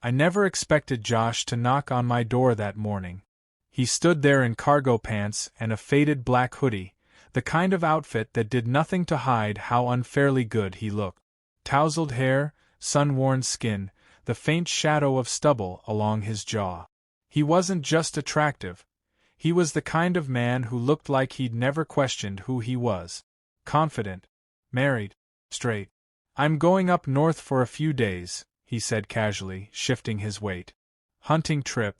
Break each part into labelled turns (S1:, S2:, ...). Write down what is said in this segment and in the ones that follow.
S1: I never expected Josh to knock on my door that morning. He stood there in cargo pants and a faded black hoodie, the kind of outfit that did nothing to hide how unfairly good he looked. Tousled hair, sun-worn skin, the faint shadow of stubble along his jaw. He wasn't just attractive. He was the kind of man who looked like he'd never questioned who he was. Confident. Married. Straight. "I'm going up north for a few days," he said casually, shifting his weight. "Hunting trip.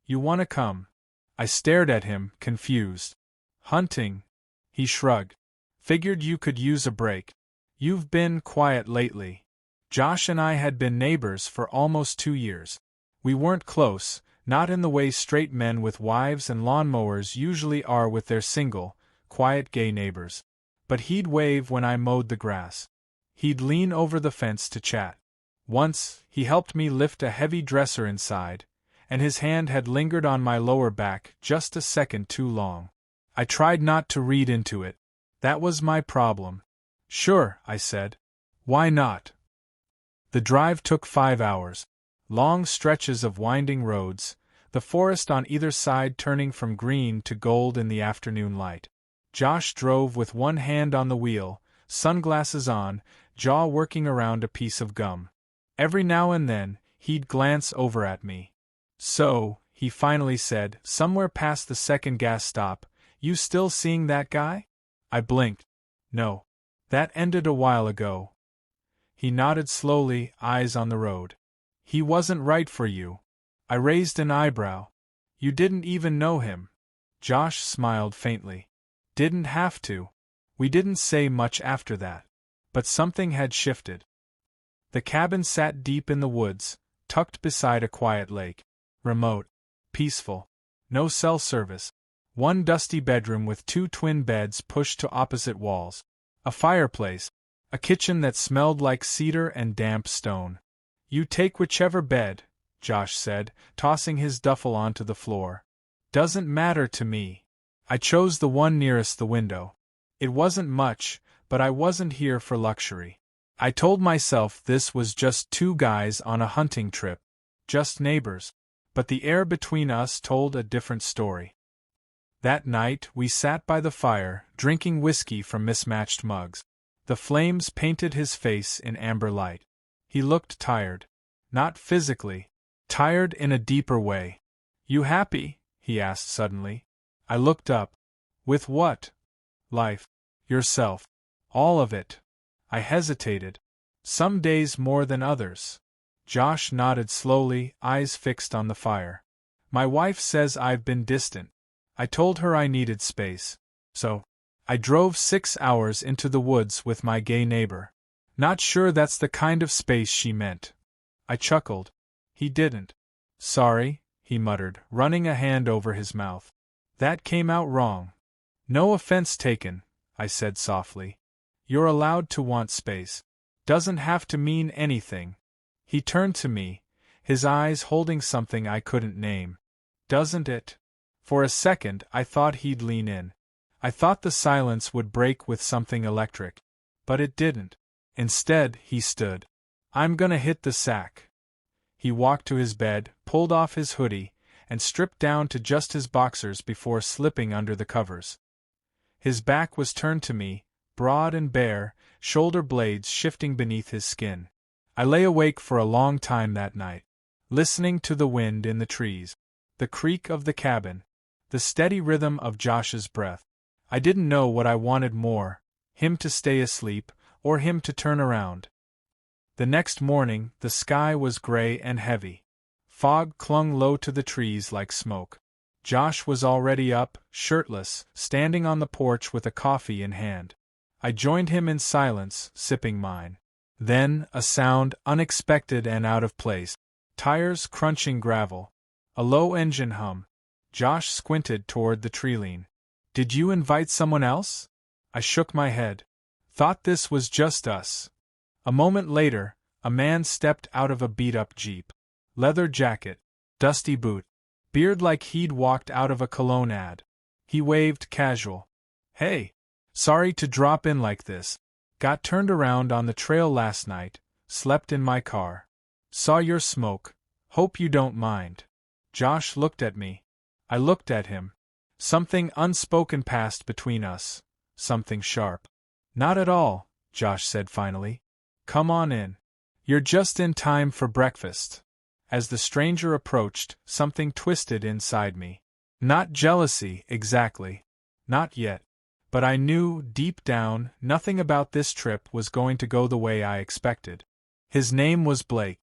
S1: You wanna come?" I stared at him, confused. "Hunting?" He shrugged. "Figured you could use a break. You've been quiet lately." Josh and I had been neighbors for almost 2 years. We weren't close, not in the way straight men with wives and lawnmowers usually are with their single, quiet gay neighbors. But he'd wave when I mowed the grass. He'd lean over the fence to chat. Once, he helped me lift a heavy dresser inside, and his hand had lingered on my lower back just a second too long. I tried not to read into it. That was my problem. "Sure," I said. "Why not?" The drive took 5 hours. Long stretches of winding roads, the forest on either side turning from green to gold in the afternoon light. Josh drove with one hand on the wheel, sunglasses on, jaw working around a piece of gum. Every now and then, he'd glance over at me. "So," he finally said, somewhere past the second gas stop, "you still seeing that guy?" I blinked. "No. That ended a while ago." He nodded slowly, eyes on the road. "He wasn't right for you." I raised an eyebrow. "You didn't even know him?" Josh smiled faintly. "Didn't have to." We didn't say much after that. But something had shifted. The cabin sat deep in the woods, tucked beside a quiet lake. Remote. Peaceful. No cell service. One dusty bedroom with 2 twin beds pushed to opposite walls. A fireplace. A kitchen that smelled like cedar and damp stone. "You take whichever bed," Josh said, tossing his duffel onto the floor. "Doesn't matter to me." I chose the one nearest the window. It wasn't much, but I wasn't here for luxury. I told myself this was just 2 guys on a hunting trip. Just neighbors. But the air between us told a different story. That night, we sat by the fire, drinking whiskey from mismatched mugs. The flames painted his face in amber light. He looked tired. Not physically. Tired in a deeper way. "You happy?" he asked suddenly. I looked up. "With what?" "Life. Yourself. All of it." I hesitated. "Some days more than others." Josh nodded slowly, eyes fixed on the fire. "My wife says I've been distant. I told her I needed space. So, I drove 6 hours into the woods with my gay neighbor. Not sure that's the kind of space she meant." I chuckled. He didn't. "Sorry," he muttered, running a hand over his mouth. "That came out wrong." "No offense taken," I said softly. "You're allowed to want space. Doesn't have to mean anything." He turned to me, his eyes holding something I couldn't name. "Doesn't it?" For a second I thought he'd lean in. I thought the silence would break with something electric. But it didn't. Instead, he stood. "I'm gonna hit the sack." He walked to his bed, pulled off his hoodie, and stripped down to just his boxers before slipping under the covers. His back was turned to me, broad and bare, shoulder blades shifting beneath his skin. I lay awake for a long time that night, listening to the wind in the trees, the creak of the cabin, the steady rhythm of Josh's breath. I didn't know what I wanted more, him to stay asleep, or him to turn around. The next morning, the sky was gray and heavy. Fog clung low to the trees like smoke. Josh was already up, shirtless, standing on the porch with a coffee in hand. I joined him in silence, sipping mine. Then, a sound, unexpected and out of place. Tires crunching gravel. A low engine hum. Josh squinted toward the treeline. "Did you invite someone else?" I shook my head. "Thought this was just us." A moment later, a man stepped out of a beat-up Jeep. Leather jacket, dusty boot, beard like he'd walked out of a cologne ad. He waved casual. "Hey. Sorry to drop in like this. Got turned around on the trail last night, slept in my car. Saw your smoke. Hope you don't mind. Josh looked at me. I looked at him. Something unspoken passed between us. Something sharp. Not at all, Josh said finally. Come on in. You're just in time for breakfast. As the stranger approached, something twisted inside me. Not jealousy, exactly. Not yet. But I knew, deep down, nothing about this trip was going to go the way I expected. His name was Blake.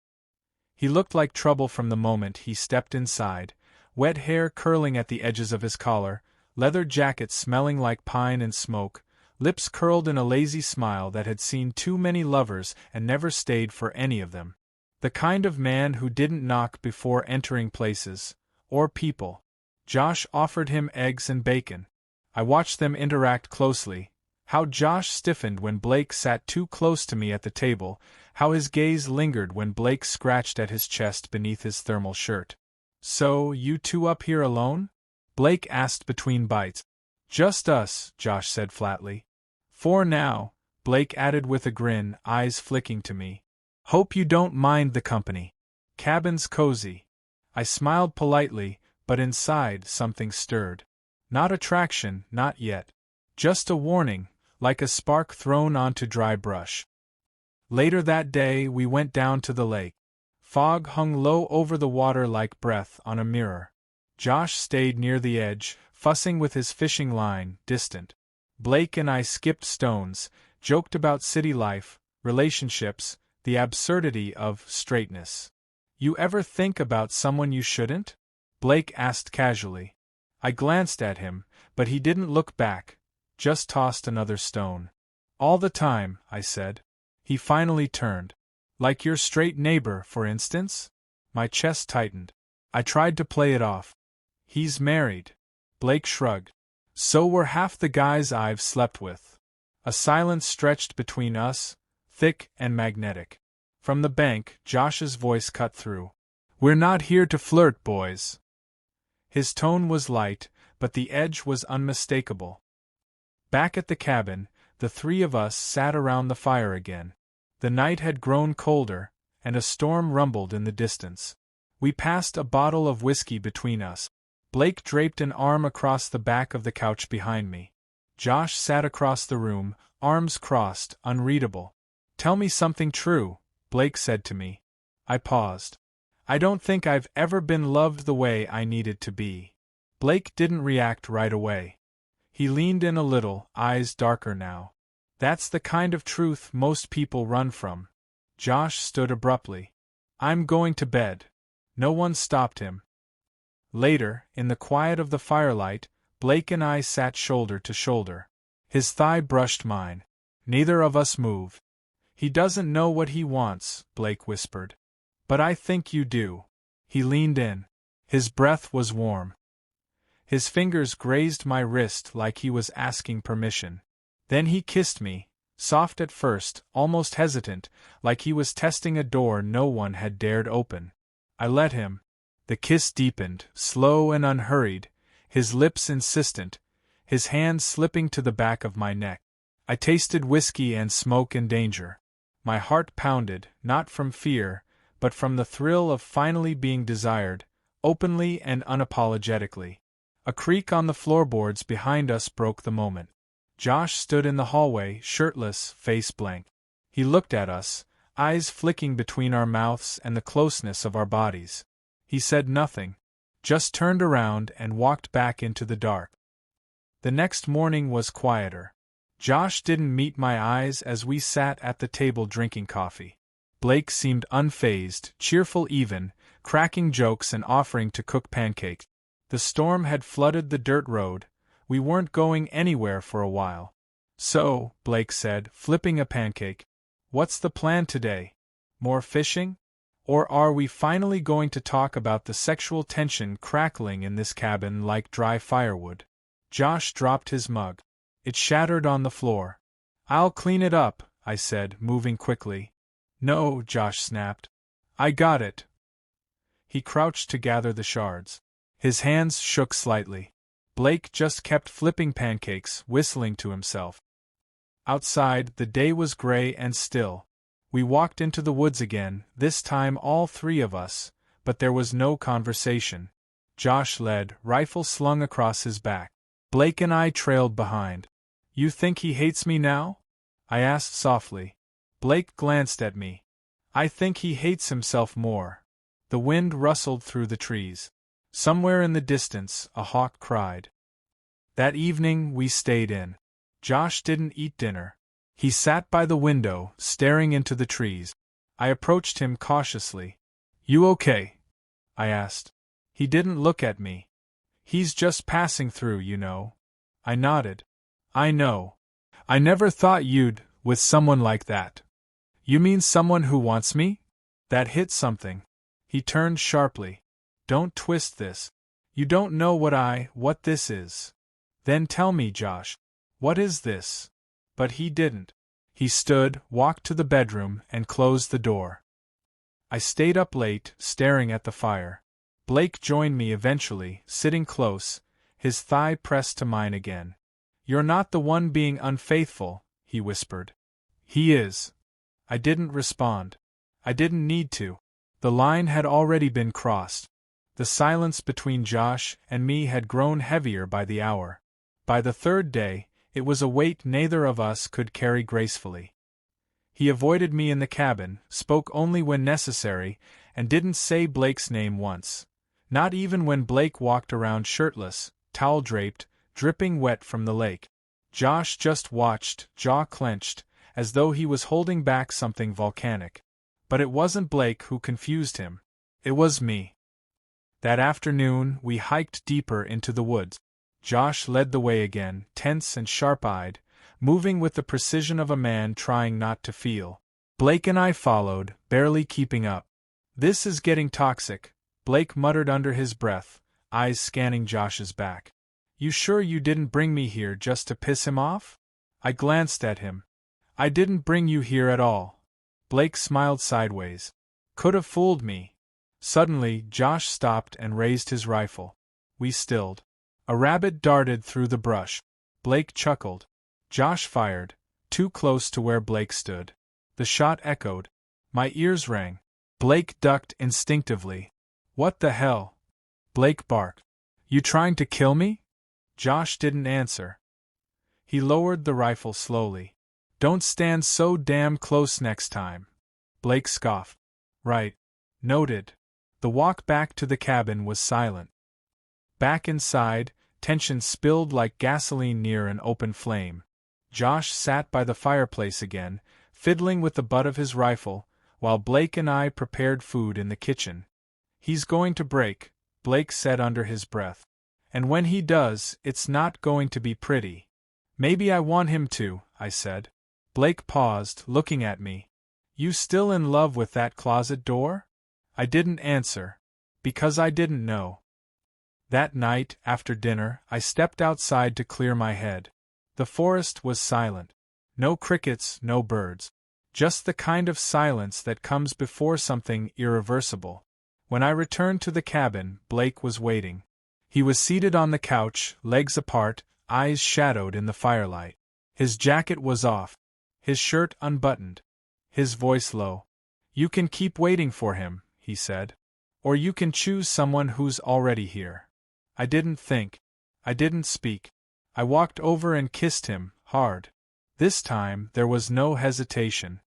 S1: He looked like trouble from the moment he stepped inside, wet hair curling at the edges of his collar, leather jacket smelling like pine and smoke, lips curled in a lazy smile that had seen too many lovers and never stayed for any of them. The kind of man who didn't knock before entering places, or people. Josh offered him eggs and bacon. I watched them interact closely. How Josh stiffened when Blake sat too close to me at the table, how his gaze lingered when Blake scratched at his chest beneath his thermal shirt. So, you two up here alone? Blake asked between bites. Just us, Josh said flatly. For now, Blake added with a grin, eyes flicking to me. Hope you don't mind the company. Cabin's cozy. I smiled politely, but inside something stirred. Not attraction, not yet. Just a warning, like a spark thrown onto dry brush. Later that day we went down to the lake. Fog hung low over the water like breath on a mirror. Josh stayed near the edge, fussing with his fishing line, distant. Blake and I skipped stones, joked about city life, relationships, the absurdity of straightness. You ever think about someone you shouldn't? Blake asked casually. I glanced at him, but he didn't look back, just tossed another stone. All the time, I said. He finally turned. Like your straight neighbor, for instance? My chest tightened. I tried to play it off. He's married. Blake shrugged. So were half the guys I've slept with. A silence stretched between us, thick and magnetic. From the bank, Josh's voice cut through. We're not here to flirt, boys. His tone was light, but the edge was unmistakable. Back at the cabin, the three of us sat around the fire again. The night had grown colder, and a storm rumbled in the distance. We passed a bottle of whiskey between us. Blake draped an arm across the back of the couch behind me. Josh sat across the room, arms crossed, unreadable. Tell me something true, Blake said to me. I paused. I don't think I've ever been loved the way I needed to be. Blake didn't react right away. He leaned in a little, eyes darker now. That's the kind of truth most people run from. Josh stood abruptly. I'm going to bed. No one stopped him. Later, in the quiet of the firelight, Blake and I sat shoulder to shoulder. His thigh brushed mine. Neither of us moved. He doesn't know what he wants, Blake whispered. But I think you do. He leaned in. His breath was warm. His fingers grazed my wrist like he was asking permission. Then he kissed me, soft at first, almost hesitant, like he was testing a door no one had dared open. I let him. The kiss deepened, slow and unhurried, his lips insistent, his hands slipping to the back of my neck. I tasted whiskey and smoke and danger. My heart pounded, not from fear, but from the thrill of finally being desired, openly and unapologetically. A creak on the floorboards behind us broke the moment. Josh stood in the hallway, shirtless, face blank. He looked at us, eyes flicking between our mouths and the closeness of our bodies. He said nothing, just turned around and walked back into the dark. The next morning was quieter. Josh didn't meet my eyes as we sat at the table drinking coffee. Blake seemed unfazed, cheerful even, cracking jokes and offering to cook pancakes. The storm had flooded the dirt road. We weren't going anywhere for a while. So, Blake said, flipping a pancake, what's the plan today? More fishing? Or are we finally going to talk about the sexual tension crackling in this cabin like dry firewood? Josh dropped his mug. It shattered on the floor. I'll clean it up, I said, moving quickly. No, Josh snapped. I got it. He crouched to gather the shards. His hands shook slightly. Blake just kept flipping pancakes, whistling to himself. Outside, the day was gray and still. We walked into the woods again, this time all three of us, but there was no conversation. Josh led, rifle slung across his back. Blake and I trailed behind. "You think he hates me now?" I asked softly. Blake glanced at me. "I think he hates himself more." The wind rustled through the trees. Somewhere in the distance, a hawk cried. That evening, we stayed in. Josh didn't eat dinner. He sat by the window, staring into the trees. I approached him cautiously. "You okay?" I asked. He didn't look at me. "He's just passing through, you know." I nodded. "I know. I never thought you'd, with someone like that." "You mean someone who wants me?" That hit something. He turned sharply. "Don't twist this. You don't know what this is." "Then tell me, Josh. What is this?" But he didn't. He stood, walked to the bedroom, and closed the door. I stayed up late, staring at the fire. Blake joined me eventually, sitting close, his thigh pressed to mine again. "You're not the one being unfaithful," he whispered. "He is." I didn't respond. I didn't need to. The line had already been crossed. The silence between Josh and me had grown heavier by the hour. By the third day, it was a weight neither of us could carry gracefully. He avoided me in the cabin, spoke only when necessary, and didn't say Blake's name once. Not even when Blake walked around shirtless, towel-draped, dripping wet from the lake. Josh just watched, jaw clenched, as though he was holding back something volcanic. But it wasn't Blake who confused him. It was me. That afternoon, we hiked deeper into the woods. Josh led the way again, tense and sharp-eyed, moving with the precision of a man trying not to feel. Blake and I followed, barely keeping up. "This is getting toxic," Blake muttered under his breath, eyes scanning Josh's back. "You sure you didn't bring me here just to piss him off?" I glanced at him. "I didn't bring you here at all." Blake smiled sideways. "Could have fooled me." Suddenly, Josh stopped and raised his rifle. We stilled. A rabbit darted through the brush. Blake chuckled. Josh fired, too close to where Blake stood. The shot echoed. My ears rang. Blake ducked instinctively. "What the hell?" Blake barked. "You trying to kill me?" Josh didn't answer. He lowered the rifle slowly. "Don't stand so damn close next time." Blake scoffed. "Right. Noted." The walk back to the cabin was silent. Back inside, tension spilled like gasoline near an open flame. Josh sat by the fireplace again, fiddling with the butt of his rifle, while Blake and I prepared food in the kitchen. "He's going to break," Blake said under his breath. "And when he does, it's not going to be pretty." "Maybe I want him to," I said. Blake paused, looking at me. "You still in love with that closet door?" I didn't answer. Because I didn't know. That night, after dinner, I stepped outside to clear my head. The forest was silent. No crickets, no birds. Just the kind of silence that comes before something irreversible. When I returned to the cabin, Blake was waiting. He was seated on the couch, legs apart, eyes shadowed in the firelight. His jacket was off. His shirt unbuttoned. His voice low. "You can keep waiting for him," he said. "Or you can choose someone who's already here." I didn't think. I didn't speak. I walked over and kissed him, hard. This time, there was no hesitation.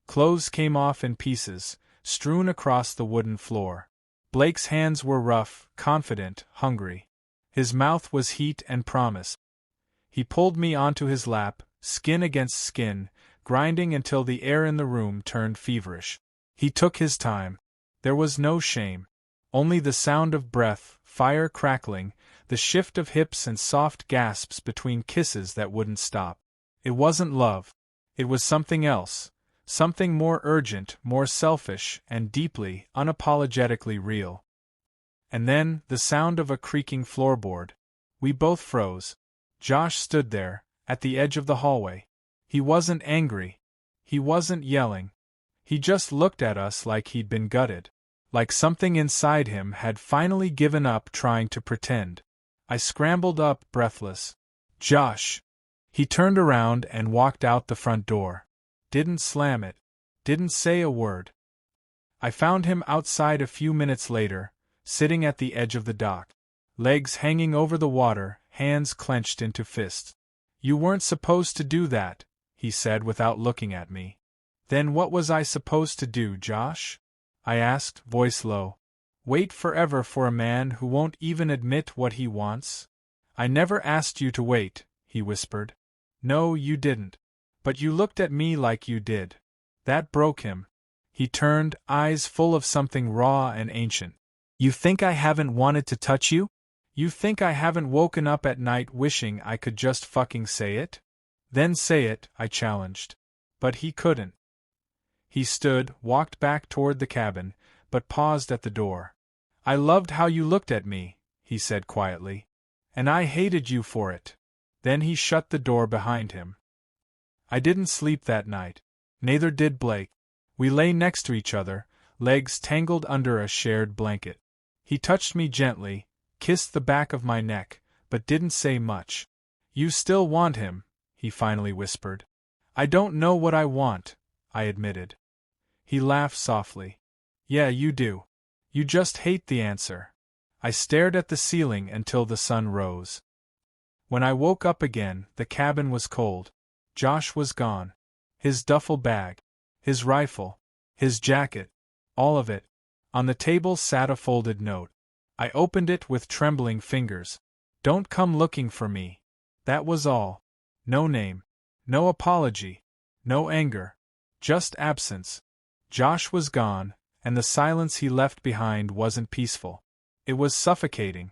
S1: Clothes came off in pieces, strewn across the wooden floor. Blake's hands were rough, confident, hungry. His mouth was heat and promise. He pulled me onto his lap, skin against skin, grinding until the air in the room turned feverish. He took his time. There was no shame. Only the sound of breath, fire crackling, the shift of hips and soft gasps between kisses that wouldn't stop. It wasn't love. It was something else. Something more urgent, more selfish, and deeply, unapologetically real. And then, the sound of a creaking floorboard. We both froze. Josh stood there, at the edge of the hallway. He wasn't angry. He wasn't yelling. He just looked at us like he'd been gutted. Like something inside him had finally given up trying to pretend. I scrambled up, breathless. "Josh!" He turned around and walked out the front door. Didn't slam it. Didn't say a word. I found him outside a few minutes later, sitting at the edge of the dock. Legs hanging over the water, hands clenched into fists. "You weren't supposed to do that," he said without looking at me. "Then what was I supposed to do, Josh?" I asked, voice low. "Wait forever for a man who won't even admit what he wants?" "I never asked you to wait," he whispered. "No, you didn't. But you looked at me like you did." That broke him. He turned, eyes full of something raw and ancient. "You think I haven't wanted to touch you? You think I haven't woken up at night wishing I could just fucking say it?" "Then say it," I challenged. But he couldn't. He stood, walked back toward the cabin, but paused at the door. "I loved how you looked at me," he said quietly. "And I hated you for it." Then he shut the door behind him. I didn't sleep that night. Neither did Blake. We lay next to each other, legs tangled under a shared blanket. He touched me gently, kissed the back of my neck, but didn't say much. "You still want him," he finally whispered. "I don't know what I want," I admitted. He laughed softly. "Yeah, you do. You just hate the answer." I stared at the ceiling until the sun rose. When I woke up again, the cabin was cold. Josh was gone. His duffel bag, his rifle, his jacket, all of it. On the table sat a folded note. I opened it with trembling fingers. "Don't come looking for me." That was all. No name. No apology. No anger. Just absence. Josh was gone, and the silence he left behind wasn't peaceful. It was suffocating.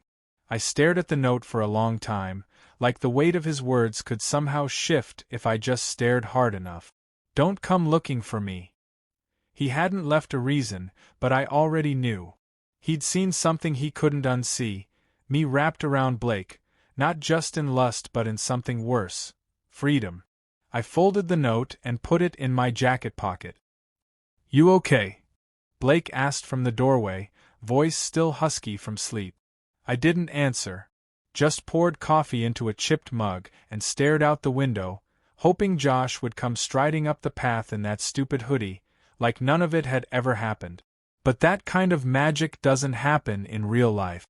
S1: I stared at the note for a long time, like the weight of his words could somehow shift if I just stared hard enough. "Don't come looking for me." He hadn't left a reason, but I already knew. He'd seen something he couldn't unsee, me wrapped around Blake, not just in lust but in something worse: freedom. I folded the note and put it in my jacket pocket. "You okay?" Blake asked from the doorway, voice still husky from sleep. I didn't answer. Just poured coffee into a chipped mug and stared out the window, hoping Josh would come striding up the path in that stupid hoodie, like none of it had ever happened. But that kind of magic doesn't happen in real life.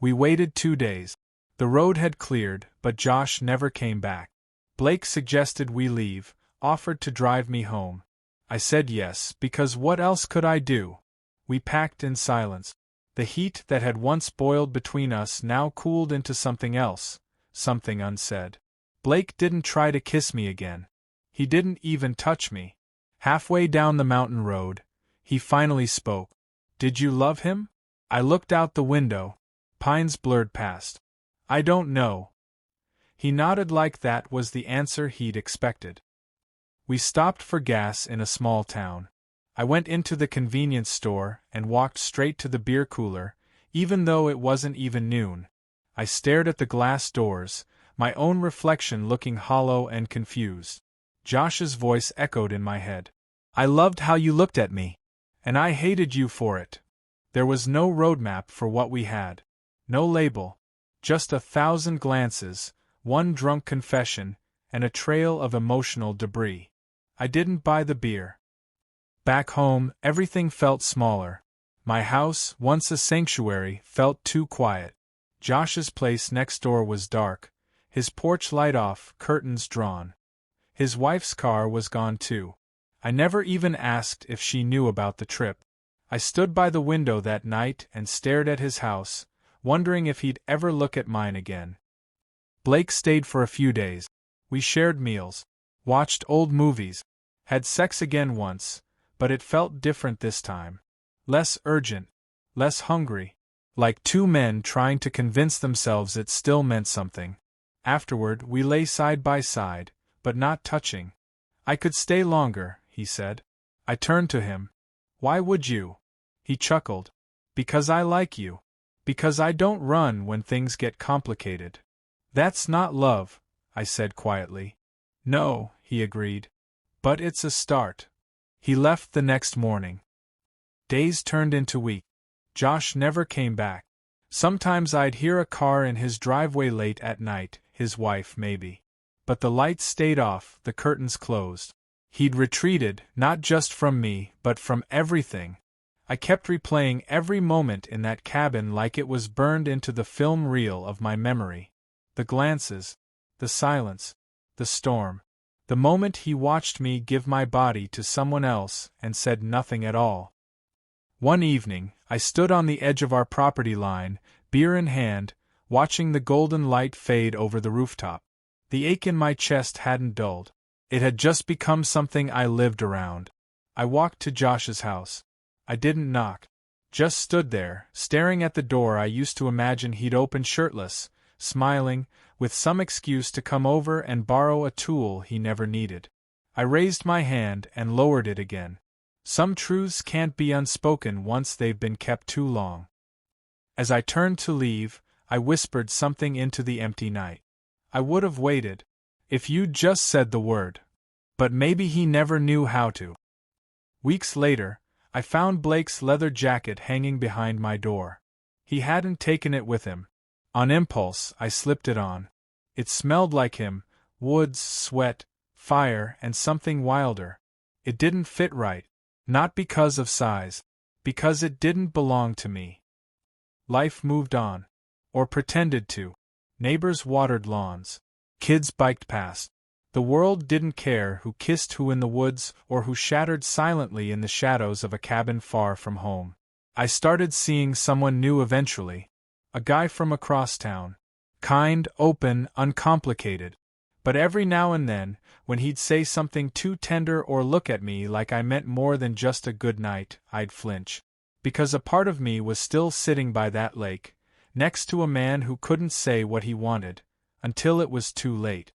S1: We waited 2 days. The road had cleared, but Josh never came back. Blake suggested we leave, offered to drive me home. I said yes, because what else could I do? We packed in silence. The heat that had once boiled between us now cooled into something else, something unsaid. Blake didn't try to kiss me again. He didn't even touch me. Halfway down the mountain road, he finally spoke. "Did you love him?" I looked out the window. Pines blurred past. "I don't know." He nodded like that was the answer he'd expected. We stopped for gas in a small town. I went into the convenience store and walked straight to the beer cooler, even though it wasn't even noon. I stared at the glass doors, my own reflection looking hollow and confused. Josh's voice echoed in my head. "I loved how you looked at me. And I hated you for it." There was no roadmap for what we had. No label. Just 1,000 glances, one drunk confession, and a trail of emotional debris. I didn't buy the beer. Back home, everything felt smaller. My house, once a sanctuary, felt too quiet. Josh's place next door was dark, his porch light off, curtains drawn. His wife's car was gone too. I never even asked if she knew about the trip. I stood by the window that night and stared at his house, wondering if he'd ever look at mine again. Blake stayed for a few days. We shared meals, watched old movies, had sex again once, but it felt different this time. Less urgent, less hungry, like two men trying to convince themselves it still meant something. Afterward, we lay side by side, but not touching. "I could stay longer," he said. I turned to him. "Why would you?" He chuckled. "Because I like you. Because I don't run when things get complicated." "That's not love," I said quietly. "No," he agreed. "But it's a start." He left the next morning. Days turned into weeks. Josh never came back. Sometimes I'd hear a car in his driveway late at night, his wife maybe. But the lights stayed off, the curtains closed. He'd retreated, not just from me, but from everything. I kept replaying every moment in that cabin like it was burned into the film reel of my memory. The glances, the silence, the storm. The moment he watched me give my body to someone else and said nothing at all. One evening, I stood on the edge of our property line, beer in hand, watching the golden light fade over the rooftop. The ache in my chest hadn't dulled. It had just become something I lived around. I walked to Josh's house. I didn't knock. Just stood there, staring at the door I used to imagine he'd open shirtless, smiling, with some excuse to come over and borrow a tool he never needed. I raised my hand and lowered it again. Some truths can't be unspoken once they've been kept too long. As I turned to leave, I whispered something into the empty night. I would have waited, if you'd just said the word. But maybe he never knew how to. Weeks later, I found Blake's leather jacket hanging behind my door. He hadn't taken it with him. On impulse, I slipped it on. It smelled like him, woods, sweat, fire, and something wilder. It didn't fit right, not because of size, because it didn't belong to me. Life moved on. Or pretended to. Neighbors watered lawns. Kids biked past. The world didn't care who kissed who in the woods or who shattered silently in the shadows of a cabin far from home. I started seeing someone new eventually. A guy from across town. Kind, open, uncomplicated. But every now and then, when he'd say something too tender or look at me like I meant more than just a good night, I'd flinch. Because a part of me was still sitting by that lake, next to a man who couldn't say what he wanted, until it was too late.